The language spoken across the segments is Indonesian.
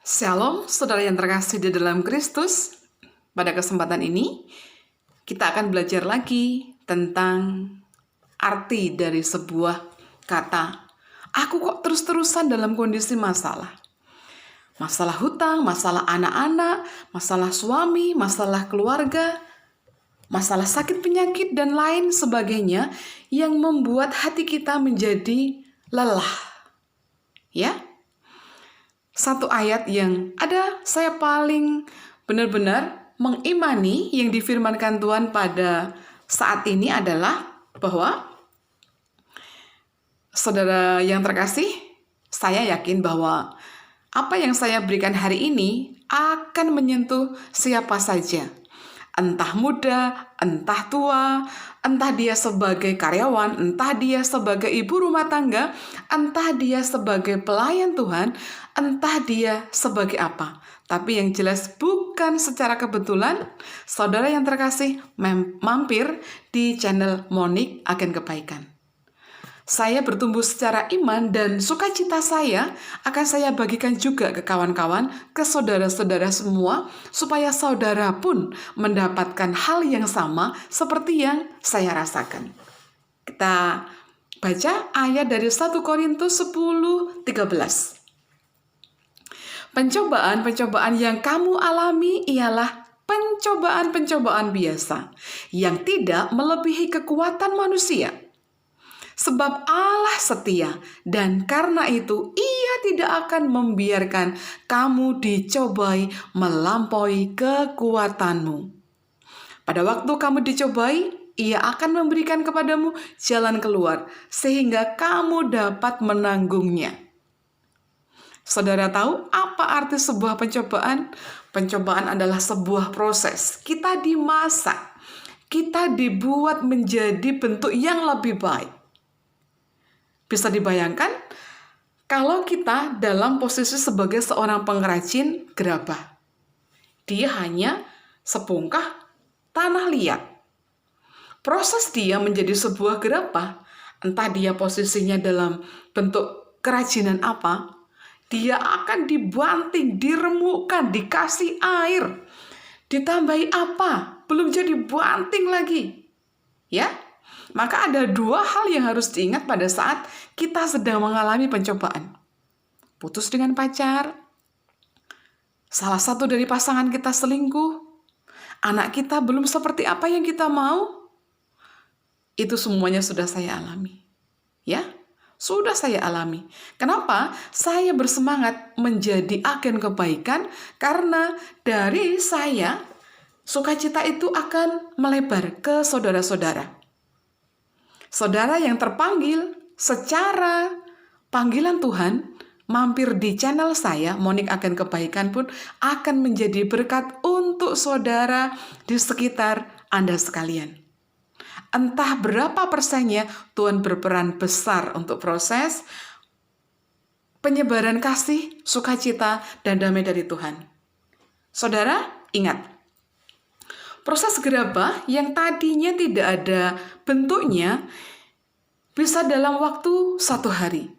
Shalom, saudara yang terkasih di dalam Kristus. Pada kesempatan ini, kita akan belajar lagi tentang arti dari sebuah kata. Aku kok terus-terusan dalam kondisi masalah. Masalah hutang, masalah anak-anak, masalah suami, masalah keluarga, masalah sakit penyakit, dan lain sebagainya yang membuat hati kita menjadi lelah. Ya, satu ayat yang saya paling benar-benar mengimani yang difirmankan Tuhan pada saat ini adalah bahwa saudara yang terkasih, saya yakin bahwa apa yang saya berikan hari ini akan menyentuh siapa saja. Entah muda, entah tua, entah dia sebagai karyawan, entah dia sebagai ibu rumah tangga, entah dia sebagai pelayan Tuhan, entah dia sebagai apa. Tapi yang jelas bukan secara kebetulan, saudara yang terkasih mampir di channel Monik Agen Kebaikan. Saya bertumbuh secara iman dan sukacita saya akan saya bagikan juga ke kawan-kawan, ke saudara-saudara semua, supaya saudara pun mendapatkan hal yang sama seperti yang saya rasakan. Kita baca ayat dari 1 Korintus 10:13. Pencobaan-pencobaan yang kamu alami ialah pencobaan-pencobaan biasa, yang tidak melebihi kekuatan manusia. Sebab Allah setia, dan karena itu Ia tidak akan membiarkan kamu dicobai melampaui kekuatanmu. Pada waktu kamu dicobai, Ia akan memberikan kepadamu jalan keluar, sehingga kamu dapat menanggungnya. Saudara tahu apa arti sebuah pencobaan? Pencobaan adalah sebuah proses. Kita dimasak, kita dibuat menjadi bentuk yang lebih baik. Bisa dibayangkan kalau kita dalam posisi sebagai seorang pengrajin gerabah. Dia hanya sepungkah tanah liat. Proses dia menjadi sebuah gerabah, entah dia posisinya dalam bentuk kerajinan apa, dia akan dibanting, diremukkan, dikasih air, ditambahi apa, belum jadi banting lagi. Ya, maka ada dua hal yang harus diingat pada saat kita sedang mengalami pencobaan. Putus dengan pacar, salah satu dari pasangan kita selingkuh, anak kita belum seperti apa yang kita mau. Itu semuanya sudah saya alami. Ya, sudah saya alami. Kenapa? Saya bersemangat menjadi agen kebaikan karena dari saya sukacita itu akan melebar ke saudara-saudara. Saudara yang terpanggil secara panggilan Tuhan mampir di channel saya, Monik Agen Kebaikan, pun akan menjadi berkat untuk saudara di sekitar Anda sekalian. Entah berapa persennya, Tuhan berperan besar untuk proses penyebaran kasih, sukacita, dan damai dari Tuhan. Saudara, ingat, proses gerabah yang tadinya tidak ada bentuknya bisa dalam waktu 1 hari,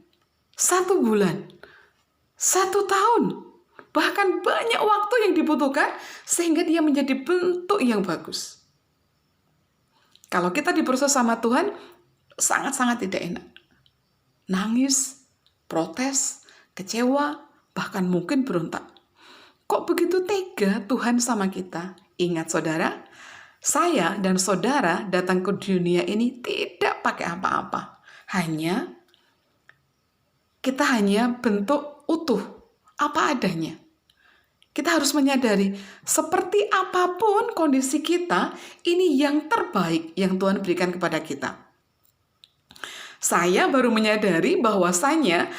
1 bulan, 1 tahun, bahkan banyak waktu yang dibutuhkan sehingga dia menjadi bentuk yang bagus. Kalau kita diproses sama Tuhan, sangat-sangat tidak enak. Nangis, protes, kecewa, bahkan mungkin berontak. Kok begitu tega Tuhan sama kita? Ingat saudara, saya dan saudara datang ke dunia ini tidak pakai apa-apa. Kita hanya bentuk utuh, apa adanya. Kita harus menyadari, seperti apapun kondisi kita, ini yang terbaik yang Tuhan berikan kepada kita. Saya baru menyadari bahwasanya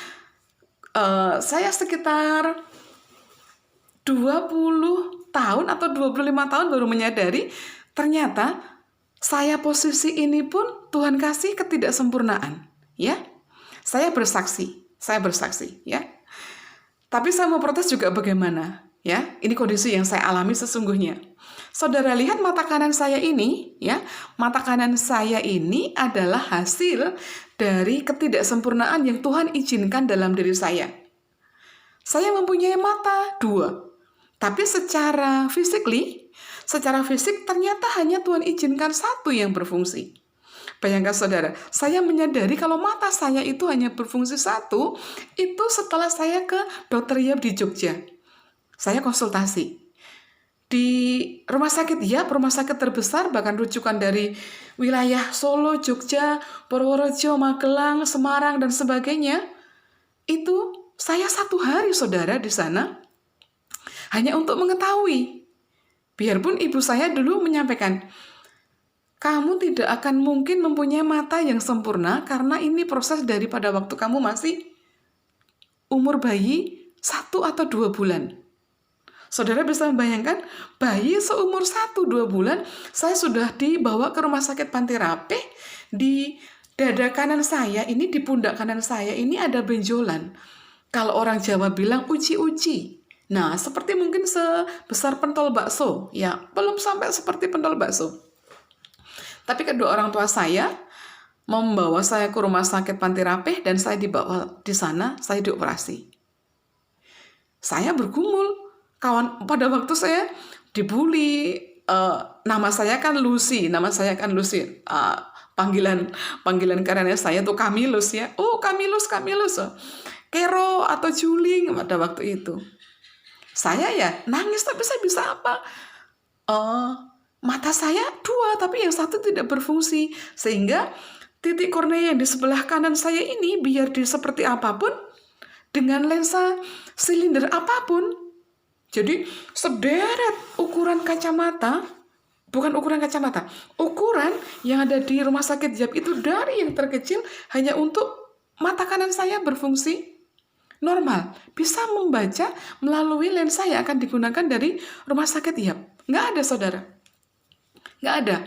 saya sekitar 20 tahun atau 25 tahun baru menyadari ternyata saya posisi ini pun Tuhan kasih ketidaksempurnaan, ya. Saya bersaksi, ya. Tapi saya mau protes juga bagaimana, ya. Ini kondisi yang saya alami sesungguhnya. Saudara lihat mata kanan saya ini, ya. Mata kanan saya ini adalah hasil dari ketidaksempurnaan yang Tuhan izinkan dalam diri saya. Saya mempunyai mata 2. Tapi secara fisik ternyata hanya Tuhan izinkan 1 yang berfungsi. Bayangkan saudara, saya menyadari kalau mata saya itu hanya berfungsi 1, itu setelah saya ke dokter Yap di Jogja. Saya konsultasi. Di rumah sakit Yap, rumah sakit terbesar, bahkan rujukan dari wilayah Solo, Jogja, Purworejo, Magelang, Semarang, dan sebagainya, itu saya 1 hari saudara di sana, hanya untuk mengetahui. Biarpun ibu saya dulu menyampaikan, kamu tidak akan mungkin mempunyai mata yang sempurna karena ini proses daripada waktu kamu masih umur bayi 1 atau 2 bulan. Saudara bisa membayangkan, bayi seumur 1-2 bulan, saya sudah dibawa ke rumah sakit Panti Rapih. Di dada kanan saya, ini di pundak kanan saya, ini ada benjolan. Kalau orang Jawa bilang uci-uci. Nah, seperti mungkin sebesar pentol bakso. Ya, belum sampai seperti pentol bakso. Tapi kedua orang tua saya membawa saya ke rumah sakit Panti Rapih dan saya dibawa di sana, saya dioperasi. Saya bergumul. Pada waktu saya dibully, nama saya kan Lucy. Panggilan karena saya tuh Kamilus ya. Oh, Kamilus. Kero atau Juling pada waktu itu. Saya ya nangis, tapi saya bisa apa? Mata saya 2, tapi yang 1 tidak berfungsi. Sehingga titik kornea yang di sebelah kanan saya ini, biar di seperti apapun, dengan lensa silinder apapun, jadi sederet ukuran kacamata, bukan ukuran kacamata, ukuran yang ada di rumah sakit Yap itu dari yang terkecil hanya untuk mata kanan saya berfungsi normal. Bisa membaca melalui lensa yang akan digunakan dari rumah sakit Yap. Nggak ada saudara. Nggak ada.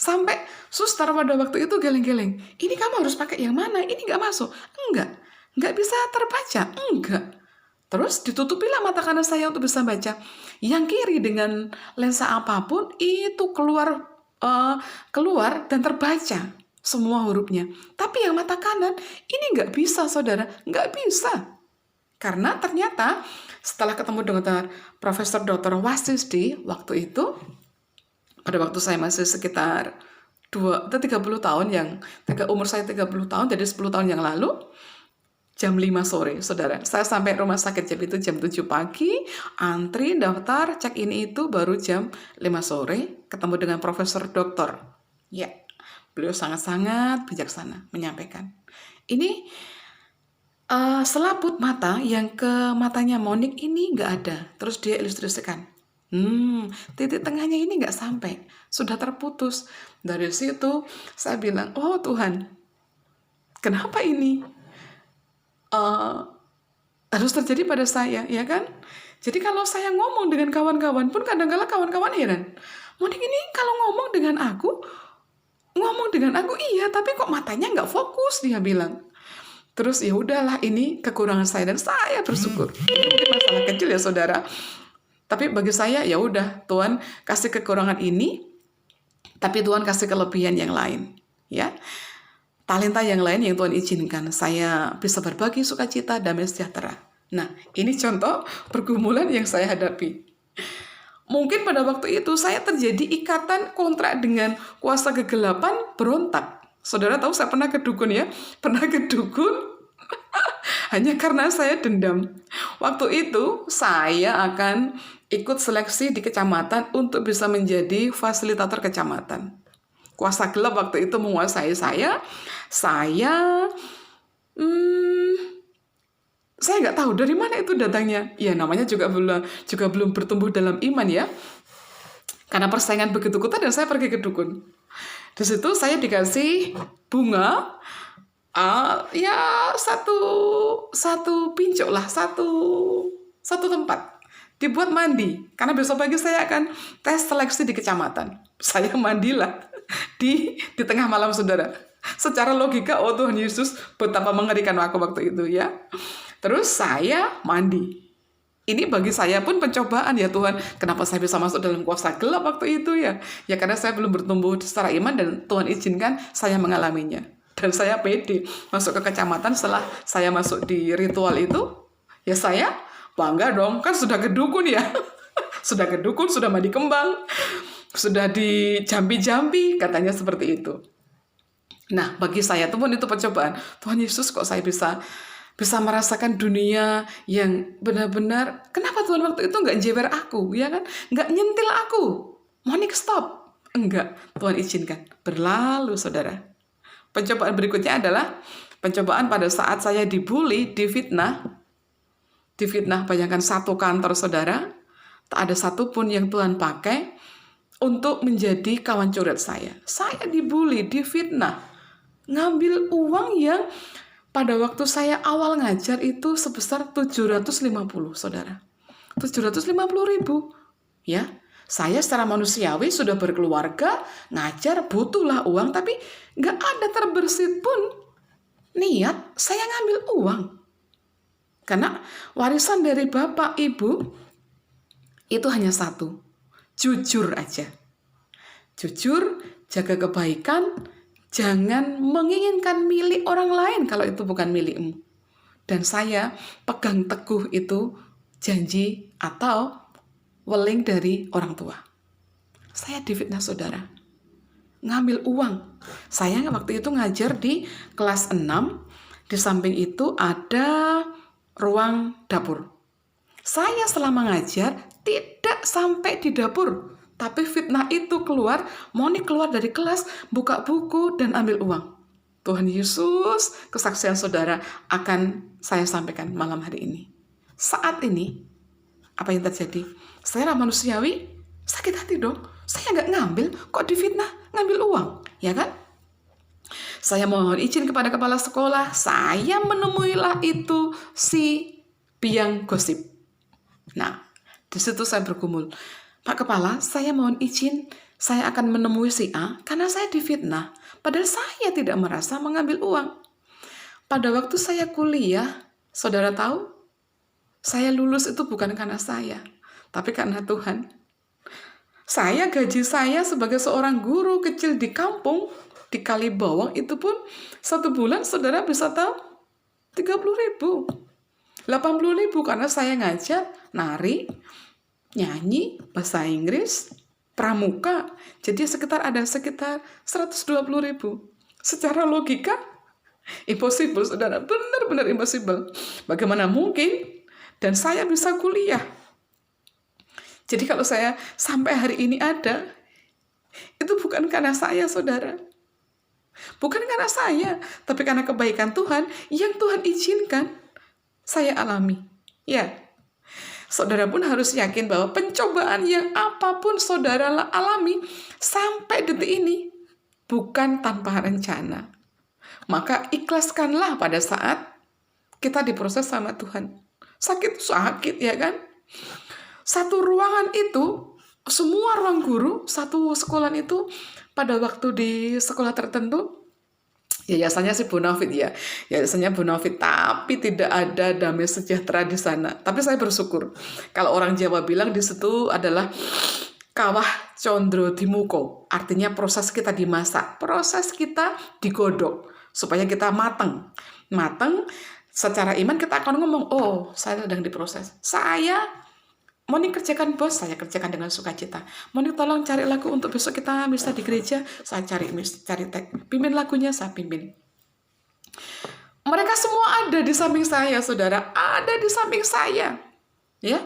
Sampai suster pada waktu itu geleng-geleng. Ini kamu harus pakai yang mana? Ini nggak masuk. Nggak bisa terbaca. Enggak. Terus ditutupilah mata kanan saya untuk bisa baca. Yang kiri dengan lensa apapun itu keluar dan terbaca semua hurufnya. Tapi yang mata kanan ini nggak bisa saudara. Nggak bisa. Karena ternyata setelah ketemu dengan Profesor Dr. Wasisdi waktu itu, pada waktu saya masih sekitar 30 tahun, umur saya 30 tahun, jadi 10 tahun yang lalu, jam 5 sore, saudara. Saya sampai rumah sakit Yap itu jam 7 pagi, antri, daftar, cek ini itu, baru jam 5 sore, ketemu dengan Profesor Doktor. Ya, beliau sangat-sangat bijaksana menyampaikan. Ini selaput mata yang ke matanya Monik ini nggak ada. Terus dia ilustrasikan. Titik tengahnya ini nggak sampai, sudah terputus. Dari situ saya bilang, oh Tuhan, kenapa ini harus terjadi pada saya, ya kan? Jadi kalau saya ngomong dengan kawan-kawan pun kadang-kadang kawan-kawan heran, Monik ini kalau ngomong dengan aku iya, tapi kok matanya nggak fokus, dia bilang. Terus ya udahlah, ini kekurangan saya dan saya bersyukur. Ini mungkin masalah kecil ya saudara. Tapi bagi saya ya udah, Tuhan kasih kekurangan ini, tapi Tuhan kasih kelebihan yang lain, ya. Talenta yang lain yang Tuhan izinkan, saya bisa berbagi sukacita, damai sejahtera. Nah, ini contoh pergumulan yang saya hadapi. Mungkin pada waktu itu saya terjadi ikatan kontrak dengan kuasa kegelapan, berontak. Saudara tahu saya pernah ke dukun ya? Pernah ke dukun hanya karena saya dendam. Waktu itu saya akan ikut seleksi di kecamatan untuk bisa menjadi fasilitator kecamatan. Kuasa gelap waktu itu menguasai saya. Saya nggak tahu dari mana itu datangnya. Ya namanya juga belum bertumbuh dalam iman ya. Karena persaingan begitu ketat dan saya pergi ke dukun. Di situ saya dikasih bunga, ya satu pincuk lah, satu tempat dibuat mandi. Karena besok pagi saya akan tes seleksi di kecamatan. Saya mandilah di tengah malam saudara. Secara logika, oh Tuhan Yesus, betapa mengerikan aku waktu itu ya. Terus saya mandi. Ini bagi saya pun pencobaan ya Tuhan. Kenapa saya bisa masuk dalam kuasa gelap waktu itu ya? Ya karena saya belum bertumbuh secara iman dan Tuhan izinkan saya mengalaminya. Dan saya pede masuk ke kecamatan setelah saya masuk di ritual itu. Ya saya Bangga dong, kan sudah kedukun ya. Sudah kedukun, sudah mandi kembang, sudah dijambi-jambi, katanya seperti itu. Nah, bagi saya pun itu percobaan. Tuhan Yesus, kok saya bisa merasakan dunia yang benar-benar, kenapa Tuhan waktu itu nggak jewer aku, ya kan? Nggak nyentil aku. Monik, stop. Enggak, Tuhan izinkan. Berlalu, saudara. Pencobaan berikutnya adalah pencobaan pada saat saya dibully, difitnah, bayangkan satu kantor saudara, tak ada satupun yang Tuhan pakai untuk menjadi kawan curhat saya. Saya dibully, difitnah, ngambil uang yang pada waktu saya awal ngajar itu sebesar 750, saudara. 750.000, ya. Saya secara manusiawi sudah berkeluarga, ngajar, butuhlah uang, tapi nggak ada terbersit pun niat saya ngambil uang. Karena warisan dari bapak ibu itu hanya satu, jujur aja. Jujur, jaga kebaikan, jangan menginginkan milik orang lain kalau itu bukan milikmu. Dan saya pegang teguh itu janji atau weling dari orang tua. Saya difitnah, saudara. Ngambil uang. Saya waktu itu ngajar di kelas 6, di samping itu ada ruang dapur. Saya selama ngajar tidak sampai di dapur, tapi fitnah itu keluar, Moni keluar dari kelas, buka buku dan ambil uang. Tuhan Yesus, kesaksian saudara akan saya sampaikan malam hari ini. Saat ini, apa yang terjadi? Saya manusiawi, sakit hati dong. Saya nggak ngambil, kok difitnah, ngambil uang, ya kan? Saya mohon izin kepada kepala sekolah, saya menemuilah itu si biang gosip. Nah, di situ saya bergumul, Pak Kepala, saya mohon izin, saya akan menemui si A karena saya difitnah. Padahal saya tidak merasa mengambil uang. Pada waktu saya kuliah, saudara tahu, saya lulus itu bukan karena saya, tapi karena Tuhan. Gaji saya sebagai seorang guru kecil di kampung, di Kalibawang itu pun satu bulan saudara bisa tahu 30.000, 80.000 karena saya ngajar, nari, nyanyi, bahasa Inggris, pramuka. Jadi ada sekitar 120.000. Secara logika, impossible, saudara. Benar-benar impossible. Bagaimana mungkin? Dan saya bisa kuliah. Jadi kalau saya sampai hari ini ada, itu bukan karena saya, saudara. Bukan karena saya, tapi karena kebaikan Tuhan yang Tuhan izinkan saya alami. Ya, saudara pun harus yakin bahwa pencobaan yang apapun saudara alami sampai detik ini bukan tanpa rencana. Maka ikhlaskanlah pada saat kita diproses sama Tuhan. Sakit, ya kan? Satu ruangan itu, semua ruang guru, satu sekolah itu pada waktu di sekolah tertentu, yayasannya sih Bonafit ya, yayasannya Bonafit, tapi tidak ada damai sejahtera di sana. Tapi saya bersyukur, kalau orang Jawa bilang di situ adalah kawah condro dimuko, artinya proses kita dimasak, proses kita digodok, supaya kita mateng. Secara iman kita akan ngomong, oh saya sedang diproses, Moni kerjakan bos, saya kerjakan dengan sukacita. Moni tolong cari lagu untuk besok kita bisa di gereja, saya cari tag. Pimpin lagunya, saya pimpin. Mereka semua ada di samping saya, saudara. Ada di samping saya. Ya,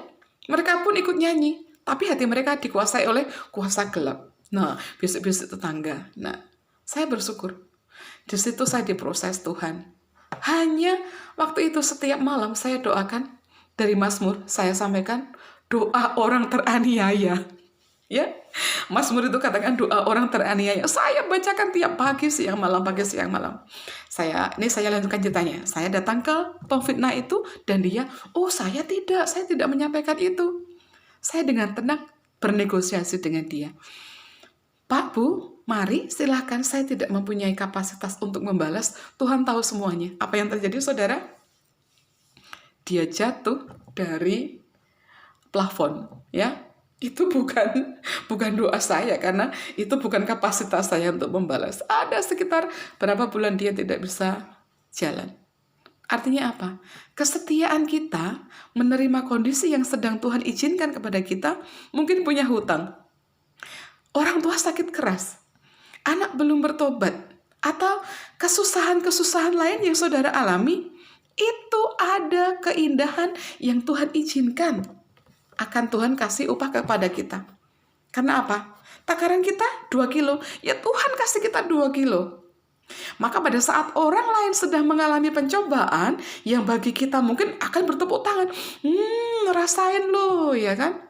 mereka pun ikut nyanyi. Tapi hati mereka dikuasai oleh kuasa gelap. Nah, bisik-bisik tetangga. Nah, saya bersyukur. Di situ saya diproses Tuhan. Hanya waktu itu setiap malam saya doakan. Dari Mazmur, saya sampaikan, doa orang teraniaya. Ya, Mazmur itu katakan doa orang teraniaya. Saya bacakan tiap pagi, siang, malam, pagi, siang, malam. Saya lanjutkan ceritanya. Saya datang ke pemfitnah itu dan dia, saya tidak menyampaikan itu. Saya dengan tenang bernegosiasi dengan dia. Pak, Bu, mari silahkan, saya tidak mempunyai kapasitas untuk membalas. Tuhan tahu semuanya. Apa yang terjadi, saudara? Dia jatuh dari plafon, ya. Itu bukan doa saya, karena itu bukan kapasitas saya untuk membalas. Ada sekitar berapa bulan dia tidak bisa jalan. Artinya apa? Kesetiaan kita menerima kondisi yang sedang Tuhan izinkan kepada kita, mungkin punya hutang, orang tua sakit keras, anak belum bertobat, atau kesusahan-kesusahan lain yang saudara alami, itu ada keindahan yang Tuhan izinkan. Akan Tuhan kasih upah kepada kita. Karena apa? Takaran kita 2 kilo, ya Tuhan kasih kita 2 kilo. Maka pada saat orang lain sedang mengalami pencobaan, yang bagi kita mungkin akan bertepuk tangan. Rasain lo, ya kan?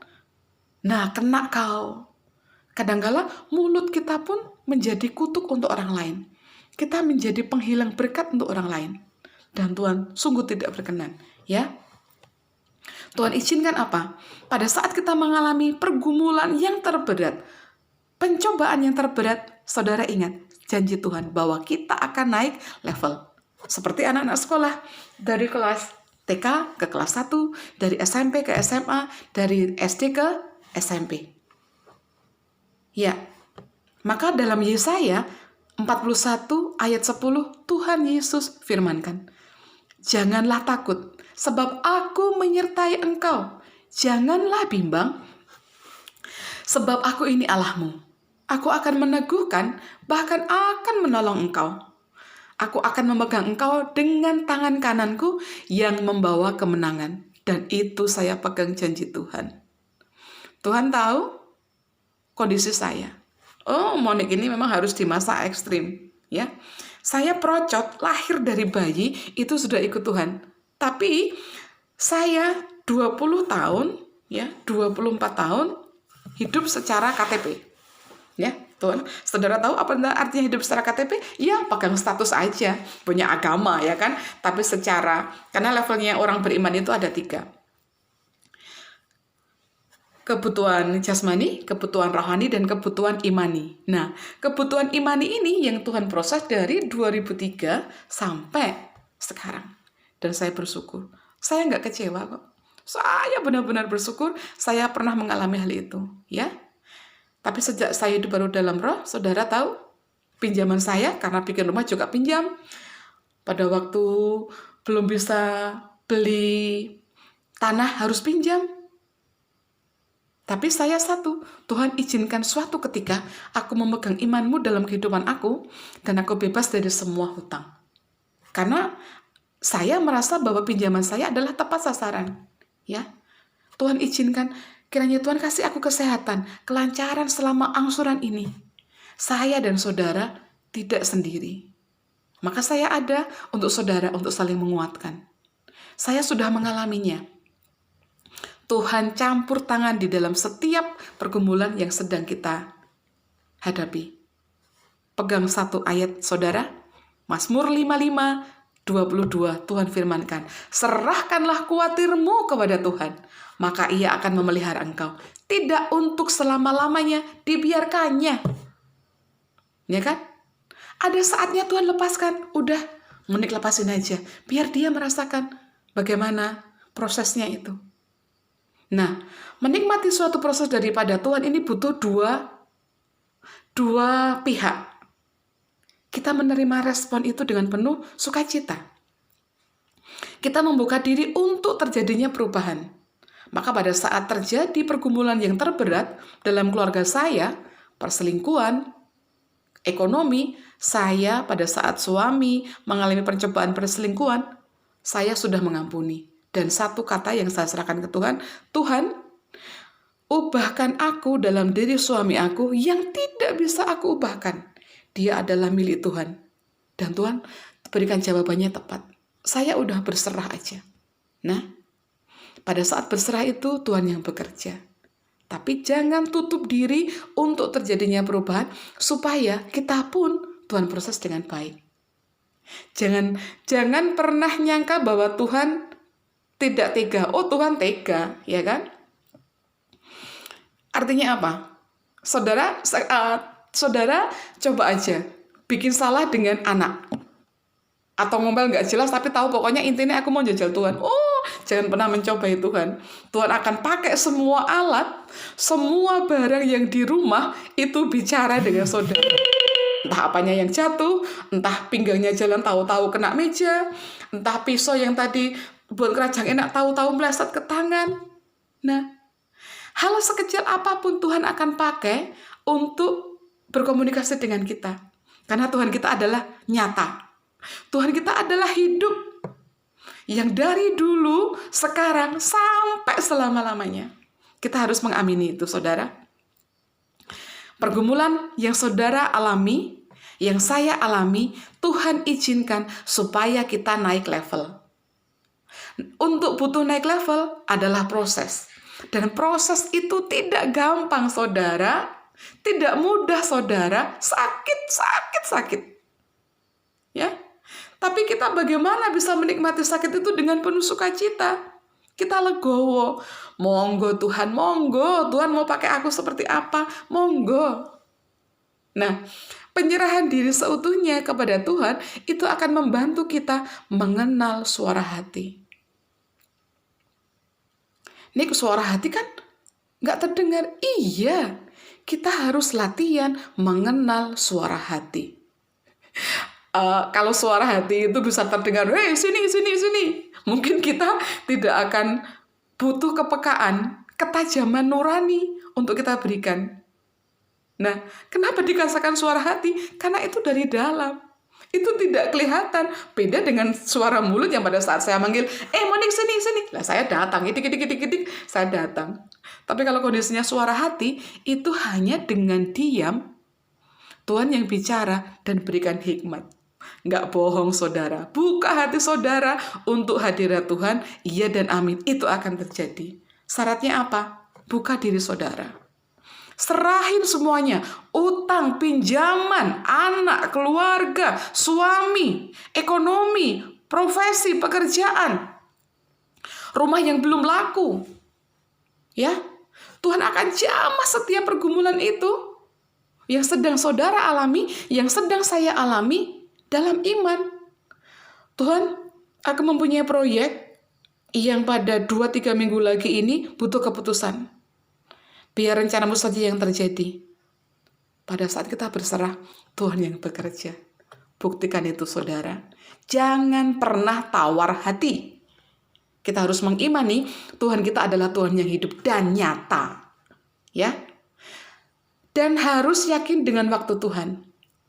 Nah, kena kau. Kadangkala mulut kita pun menjadi kutuk untuk orang lain. Kita menjadi penghilang berkat untuk orang lain. Dan Tuhan sungguh tidak berkenan. Ya, Tuhan izinkan apa? Pada saat kita mengalami pergumulan yang terberat, pencobaan yang terberat, saudara ingat janji Tuhan bahwa kita akan naik level. Seperti anak-anak sekolah, dari kelas TK ke kelas 1, dari SMP ke SMA, dari SD ke SMP. Ya, maka dalam Yesaya 41 ayat 10, Tuhan Yesus firmankan, janganlah takut, sebab aku menyertai engkau. Janganlah bimbang, sebab aku ini Allahmu. Aku akan meneguhkan, bahkan akan menolong engkau. Aku akan memegang engkau dengan tangan kananku yang membawa kemenangan. Dan itu saya pegang janji Tuhan. Tuhan tahu kondisi saya. Oh, Monik ini memang harus di masa ekstrim. Ya, saya procot, lahir dari bayi, itu sudah ikut Tuhan. Tapi saya 20 tahun, ya, 24 tahun hidup secara KTP. Ya, Tuhan, saudara tahu apa artinya hidup secara KTP? Ya, pegang status aja, punya agama, ya kan? Tapi secara, karena levelnya orang beriman itu ada 3. Kebutuhan jasmani, kebutuhan rohani, dan kebutuhan imani. Nah, kebutuhan imani ini yang Tuhan proses dari 2003 sampai sekarang. Dan saya bersyukur. Saya nggak kecewa kok. Saya benar-benar bersyukur saya pernah mengalami hal itu. Ya. Tapi sejak saya hidup baru dalam roh, saudara tahu, pinjaman saya, karena bikin rumah juga pinjam. Pada waktu belum bisa beli tanah harus pinjam. Tapi saya satu, Tuhan izinkan suatu ketika aku memegang imanmu dalam kehidupan aku, dan aku bebas dari semua hutang. Karena saya merasa bahwa pinjaman saya adalah tepat sasaran. Ya, Tuhan izinkan, kiranya Tuhan kasih aku kesehatan, kelancaran selama angsuran ini. Saya dan saudara tidak sendiri. Maka saya ada untuk saudara, untuk saling menguatkan. Saya sudah mengalaminya. Tuhan campur tangan di dalam setiap pergumulan yang sedang kita hadapi. Pegang satu ayat saudara, Mazmur 55, 22, Tuhan firmankan, serahkanlah kuatirmu kepada Tuhan, maka ia akan memelihara engkau. Tidak untuk selama-lamanya, dibiarkannya. Ya kan? Ada saatnya Tuhan lepaskan, udah, Monik lepasin aja, biar dia merasakan bagaimana prosesnya itu. Nah, menikmati suatu proses daripada Tuhan ini butuh dua pihak. Kita menerima respon itu dengan penuh sukacita. Kita membuka diri untuk terjadinya perubahan. Maka pada saat terjadi pergumulan yang terberat dalam keluarga saya, perselingkuhan, ekonomi, saya pada saat suami mengalami pencobaan perselingkuhan, saya sudah mengampuni. Dan satu kata yang saya serahkan ke Tuhan, Tuhan, ubahkan aku dalam diri suami aku yang tidak bisa aku ubahkan. Dia adalah milik Tuhan. Dan Tuhan berikan jawabannya tepat. Saya udah berserah aja. Nah, pada saat berserah itu Tuhan yang bekerja. Tapi jangan tutup diri untuk terjadinya perubahan supaya kita pun Tuhan proses dengan baik. Jangan pernah nyangka bahwa Tuhan tidak tega. Oh, Tuhan tega, ya kan? Artinya apa? Saudara coba aja bikin salah dengan anak atau ngomel nggak jelas tapi tahu pokoknya intinya aku mau jajal Tuhan. Oh, jangan pernah mencobai Tuhan. Tuhan akan pakai semua alat, semua barang yang di rumah itu bicara dengan saudara. Entah apanya yang jatuh, entah pinggangnya jalan tahu-tahu kena meja, entah pisau yang tadi buat kerajang enak tahu-tahu meleset ke tangan. Nah, hal sekecil apapun Tuhan akan pakai untuk berkomunikasi dengan kita. Karena Tuhan kita adalah nyata. Tuhan kita adalah hidup. Yang dari dulu, sekarang, sampai selama-lamanya. Kita harus mengamini itu, saudara. Pergumulan yang saudara alami, yang saya alami, Tuhan izinkan supaya kita naik level. Untuk butuh naik level adalah proses. Dan proses itu tidak gampang, saudara. Tidak mudah, saudara. Sakit. Ya. Tapi kita bagaimana bisa menikmati sakit itu dengan penuh sukacita? Kita legowo. Monggo Tuhan, monggo. Tuhan mau pakai aku seperti apa? Monggo. Nah, penyerahan diri seutuhnya kepada Tuhan itu akan membantu kita mengenal suara hati. Ini suara hati kan nggak terdengar. Iya, kita harus latihan mengenal suara hati. Kalau suara hati itu bisa terdengar, "Hei, sini. Mungkin kita tidak akan butuh kepekaan, ketajaman nurani untuk kita berikan. Nah, kenapa dikatakan suara hati? Karena itu dari dalam. Itu tidak kelihatan. Beda dengan suara mulut yang pada saat saya manggil, Monik sini. Lah saya datang, itik, saya datang. Tapi kalau kondisinya suara hati, itu hanya dengan diam, Tuhan yang bicara dan berikan hikmat. Nggak bohong, saudara. Buka hati saudara untuk hadirat Tuhan. Iya dan amin. Itu akan terjadi. Syaratnya apa? Buka diri saudara. Serahin semuanya. Utang, pinjaman, anak, keluarga, suami, ekonomi, profesi, pekerjaan. Rumah yang belum laku. Ya, Tuhan akan jamah setiap pergumulan itu. Yang sedang saudara alami, yang sedang saya alami, dalam iman. Tuhan akan mempunyai proyek yang pada 2-3 minggu lagi ini butuh keputusan. Biar rencanamu saja yang terjadi. Pada saat kita berserah, Tuhan yang bekerja. Buktikan itu, saudara. Jangan pernah tawar hati. Kita harus mengimani Tuhan kita adalah Tuhan yang hidup dan nyata. Ya. Dan harus yakin dengan waktu Tuhan.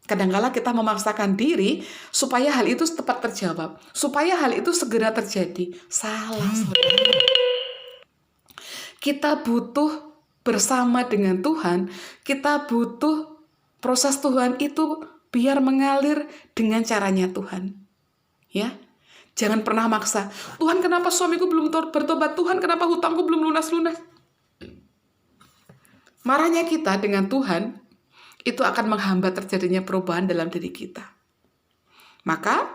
Kadang-kala kita memaksakan diri supaya hal itu tepat terjawab. Supaya hal itu segera terjadi. Salah, saudara. Kita butuh bersama dengan Tuhan. Kita butuh proses Tuhan itu biar mengalir dengan caranya Tuhan. Ya, jangan pernah maksa. Tuhan, kenapa suamiku belum bertobat? Tuhan, kenapa hutangku belum lunas-lunas? Marahnya kita dengan Tuhan itu akan menghambat terjadinya perubahan dalam diri kita. Maka,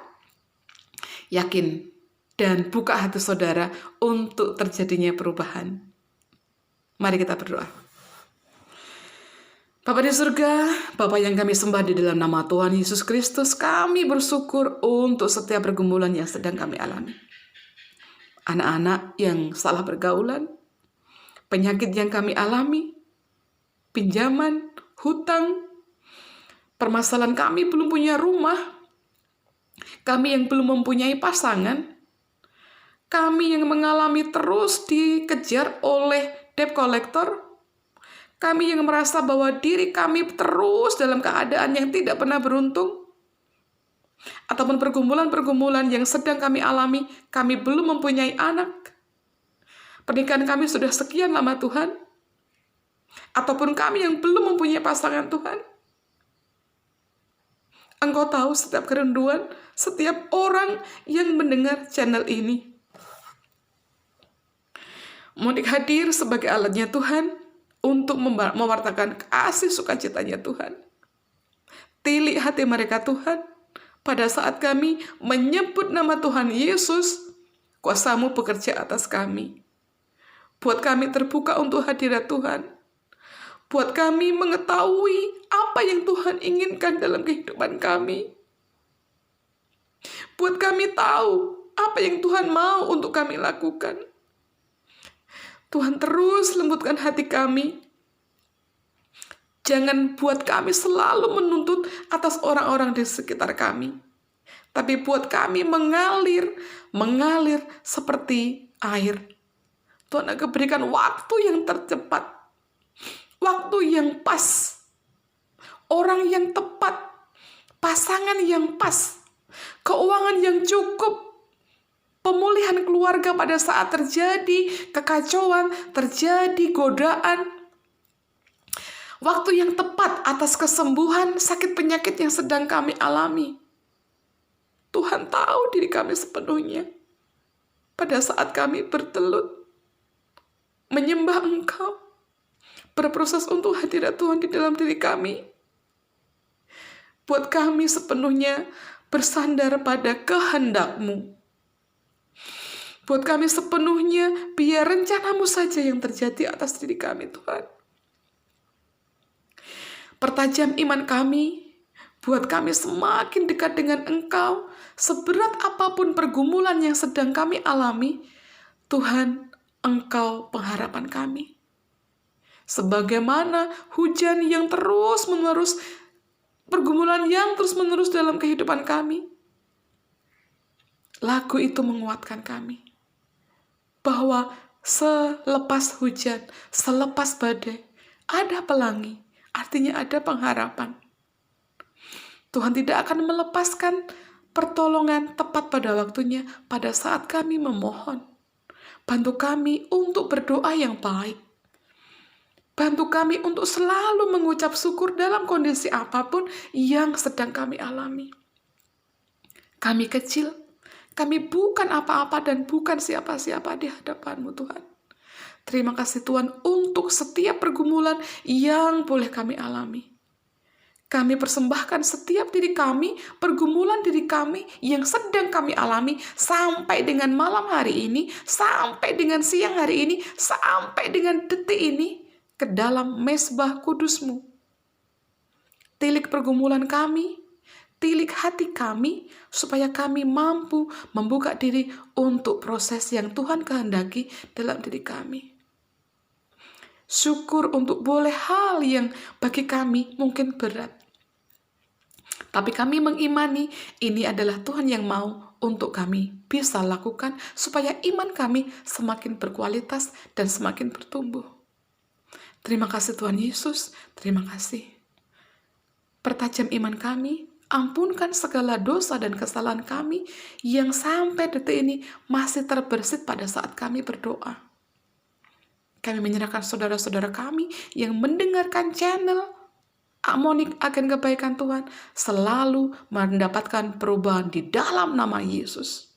yakin dan buka hati saudara untuk terjadinya perubahan. Mari kita berdoa. Bapa di surga, Bapa yang kami sembah di dalam nama Tuhan Yesus Kristus, kami bersyukur untuk setiap pergumulan yang sedang kami alami. Anak-anak yang salah pergaulan, penyakit yang kami alami, pinjaman, hutang, permasalahan kami belum punya rumah, kami yang belum mempunyai pasangan, kami yang mengalami terus dikejar oleh debt collector, kami yang merasa bahwa diri kami terus dalam keadaan yang tidak pernah beruntung, ataupun pergumulan-pergumulan yang sedang kami alami, kami belum mempunyai anak, pernikahan kami sudah sekian lama Tuhan, ataupun kami yang belum mempunyai pasangan Tuhan. Engkau tahu setiap kerinduan, setiap orang yang mendengar channel ini. Monik hadir sebagai alatnya Tuhan untuk mewartakan kasih sukacitanya Tuhan. Tilik hati mereka Tuhan, pada saat kami menyebut nama Tuhan Yesus, kuasa-Mu bekerja atas kami. Buat kami terbuka untuk hadirat Tuhan. Buat kami mengetahui apa yang Tuhan inginkan dalam kehidupan kami. Buat kami tahu apa yang Tuhan mau untuk kami lakukan. Tuhan terus lembutkan hati kami. Jangan buat kami selalu menuntut atas orang-orang di sekitar kami. Tapi buat kami mengalir seperti air. Tuhan akan berikan waktu yang tercepat. Waktu yang pas. Orang yang tepat. Pasangan yang pas. Keuangan yang cukup. Pemulihan keluarga pada saat terjadi kekacauan, terjadi godaan. Waktu yang tepat atas kesembuhan sakit penyakit yang sedang kami alami. Tuhan tahu diri kami sepenuhnya. Pada saat kami bertelut, menyembah Engkau, berproses untuk hadirat Tuhan di dalam diri kami. Buat kami sepenuhnya bersandar pada kehendak-Mu. Buat kami sepenuhnya biar rencana-Mu saja yang terjadi atas diri kami, Tuhan. Pertajam iman kami, buat kami semakin dekat dengan Engkau, seberat apapun pergumulan yang sedang kami alami, Tuhan, Engkau pengharapan kami. Sebagaimana hujan yang terus-menerus, pergumulan yang terus-menerus dalam kehidupan kami, lagu itu menguatkan kami. Bahwa selepas hujan, selepas badai, ada pelangi. Artinya ada pengharapan. Tuhan tidak akan melepaskan pertolongan tepat pada waktunya pada saat kami memohon. Bantu kami untuk berdoa yang baik. Bantu kami untuk selalu mengucap syukur dalam kondisi apapun yang sedang kami alami. Kami kecil, kami bukan apa-apa dan bukan siapa-siapa di hadapan-Mu, Tuhan. Terima kasih Tuhan untuk setiap pergumulan yang boleh kami alami. Kami persembahkan setiap diri kami, pergumulan diri kami yang sedang kami alami sampai dengan malam hari ini, sampai dengan siang hari ini, sampai dengan detik ini ke dalam mezbah kudus-Mu. Tilik pergumulan kami, tilik hati kami, supaya kami mampu membuka diri untuk proses yang Tuhan kehendaki dalam diri kami. Syukur untuk boleh hal yang bagi kami mungkin berat. Tapi kami mengimani ini adalah Tuhan yang mau untuk kami bisa lakukan supaya iman kami semakin berkualitas dan semakin bertumbuh. Terima kasih Tuhan Yesus, terima kasih. Pertajam iman kami, ampunkan segala dosa dan kesalahan kami yang sampai detik ini masih terbersit pada saat kami berdoa. Kami menyerahkan saudara-saudara kami yang mendengarkan channel Harmonik Agen Kebaikan Tuhan selalu mendapatkan perubahan di dalam nama Yesus.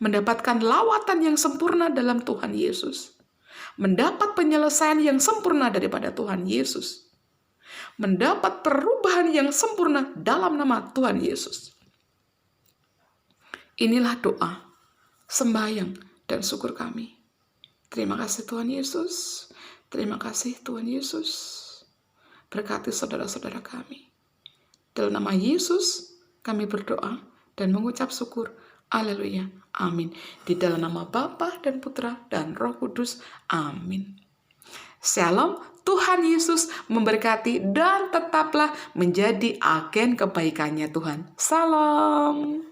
Mendapatkan lawatan yang sempurna dalam Tuhan Yesus. Mendapat penyelesaian yang sempurna daripada Tuhan Yesus. Mendapat perubahan yang sempurna dalam nama Tuhan Yesus. Inilah doa, sembahyang, dan syukur kami. Terima kasih Tuhan Yesus. Terima kasih Tuhan Yesus. Berkati saudara-saudara kami. Dalam nama Yesus kami berdoa dan mengucap syukur. Haleluya. Amin. Di dalam nama Bapa dan Putra dan Roh Kudus. Amin. Shalom. Tuhan Yesus memberkati dan tetaplah menjadi agen kebaikannya Tuhan. Salam.